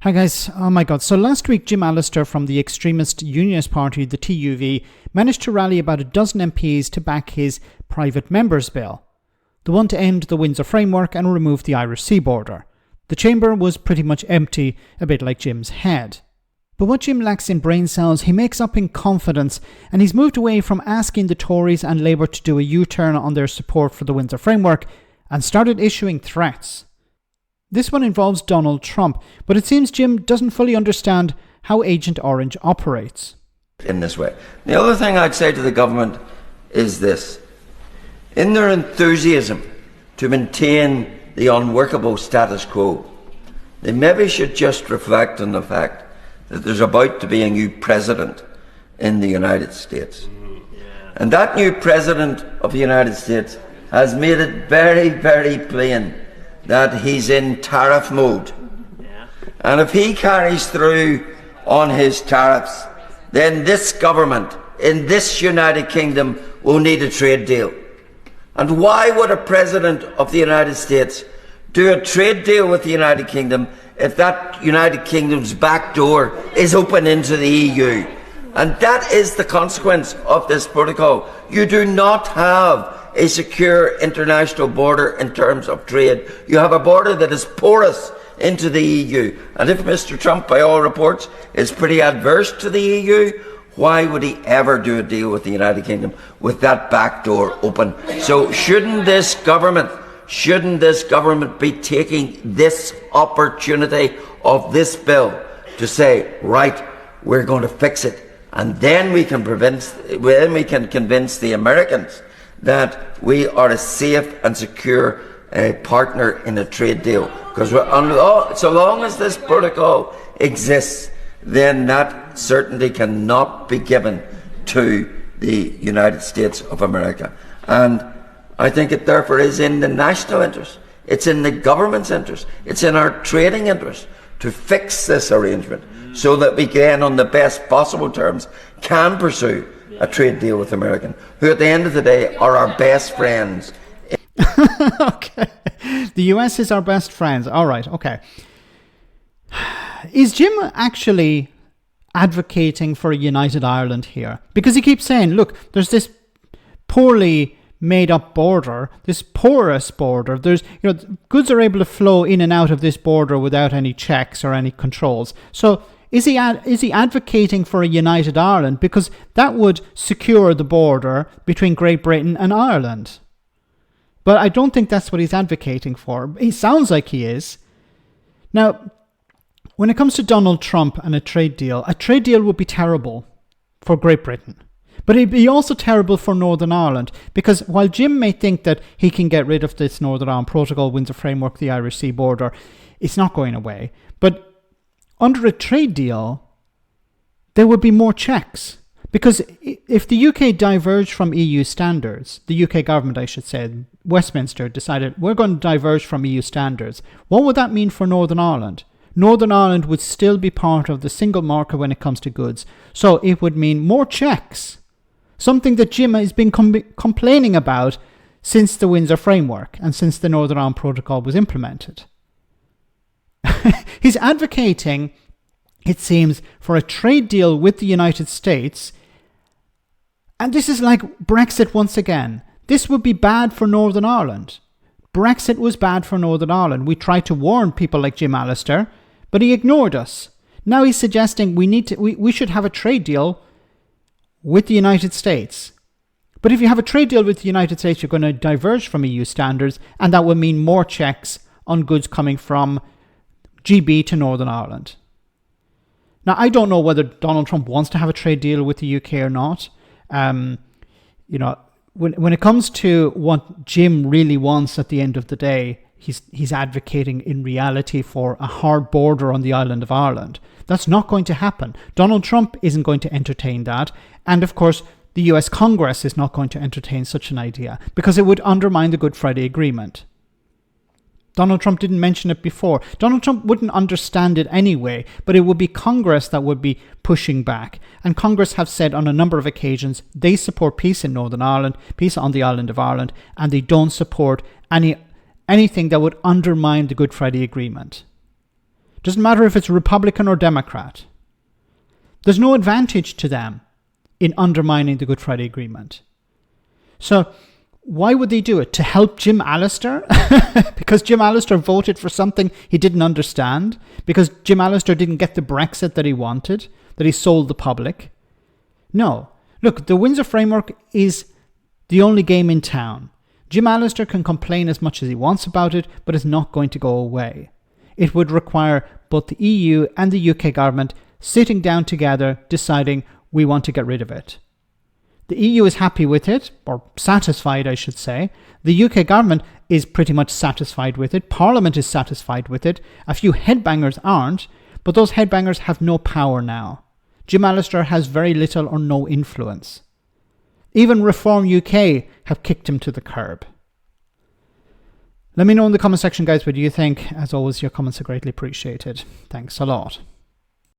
Hi guys, oh my god, so last week Jim Allister from the extremist Unionist party, the TUV, managed to rally about a dozen MPs to back his private members bill, the one to end the Windsor Framework and remove the Irish Sea border. The chamber was pretty much empty, a bit like Jim's head. But what Jim lacks in brain cells, he makes up in confidence, and he's moved away from asking the Tories and Labour to do a U-turn on their support for the Windsor Framework and started issuing threats. This one involves Donald Trump, but it seems Jim doesn't fully understand how Agent Orange operates. In this way. The other thing I'd say to the government is this. In their enthusiasm to maintain the unworkable status quo, they maybe should just reflect on the fact that there's about to be a new president in the United States. And that new president of the United States has made it very, very plain that he's in tariff mode. And if he carries through on his tariffs, then this government in this United Kingdom will need a trade deal. And why would a president of the United States do a trade deal with the United Kingdom if that United Kingdom's back door is open into the EU? And that is the consequence of this protocol. You do not have a secure international border in terms of trade. You have a border that is porous into the EU. And if Mr. Trump, by all reports, is pretty adverse to the EU, why would he ever do a deal with the United Kingdom with that back door open? So shouldn't this government be taking this opportunity of this bill to say, right, we're going to fix it, and then we can convince the Americans that we are a safe and secure partner in a trade deal. Because so long as this protocol exists, then that certainty cannot be given to the United States of America. And I think it therefore is in the national interest, it's in the government's interest, it's in our trading interest to fix this arrangement so that we can, on the best possible terms, can pursue a trade deal with America, who at the end of the day are our best friends. Okay. The US is our best friends. All right, okay. Is Jim actually advocating for a united Ireland here? Because he keeps saying, look, there's this poorly made up border, this porous border. There's, goods are able to flow in and out of this border without any checks or any controls. So is he advocating for a united Ireland? Because that would secure the border between Great Britain and Ireland. But I don't think that's what he's advocating for. He sounds like he is. Now, when it comes to Donald Trump and a trade deal would be terrible for Great Britain. But it'd be also terrible for Northern Ireland, because while Jim may think that he can get rid of this Northern Ireland Protocol, Windsor Framework, the Irish Sea border, it's not going away. But under a trade deal, there would be more checks. Because if the UK diverged from EU standards, the UK government, I should say, Westminster decided, we're going to diverge from EU standards, what would that mean for Northern Ireland? Northern Ireland would still be part of the single market when it comes to goods. So it would mean more checks. Something that Jim has been complaining about since the Windsor Framework and since the Northern Ireland Protocol was implemented. He's advocating, it seems, for a trade deal with the United States. And this is like Brexit once again. This would be bad for Northern Ireland. Brexit was bad for Northern Ireland. We tried to warn people like Jim Allister, but he ignored us. Now he's suggesting we should have a trade deal with the United States. But if you have a trade deal with the United States, you're going to diverge from EU standards, and that would mean more checks on goods coming from GB to Northern Ireland. Now, I don't know whether Donald Trump wants to have a trade deal with the UK or not. When it comes to what Jim really wants at the end of the day, he's advocating in reality for a hard border on the island of Ireland. That's not going to happen. Donald Trump isn't going to entertain that. And of course, the US Congress is not going to entertain such an idea because it would undermine the Good Friday Agreement. Donald Trump didn't mention it before. Donald Trump wouldn't understand it anyway, but it would be Congress that would be pushing back. And Congress have said on a number of occasions they support peace in Northern Ireland, peace on the island of Ireland, and they don't support anything that would undermine the Good Friday Agreement. Doesn't matter if it's Republican or Democrat. There's no advantage to them in undermining the Good Friday Agreement. So why would they do it? To help Jim Allister? Because Jim Allister voted for something he didn't understand? Because Jim Allister didn't get the Brexit that he wanted, that he sold the public? No. Look, the Windsor Framework is the only game in town. Jim Allister can complain as much as he wants about it, but it's not going to go away. It would require both the EU and the UK government sitting down together, deciding we want to get rid of it. The EU is happy with it, or satisfied, I should say. The UK government is pretty much satisfied with it. Parliament is satisfied with it. A few headbangers aren't, but those headbangers have no power now. Jim Allister has very little or no influence. Even Reform UK have kicked him to the curb. Let me know in the comment section, guys, what you think. As always, your comments are greatly appreciated. Thanks a lot.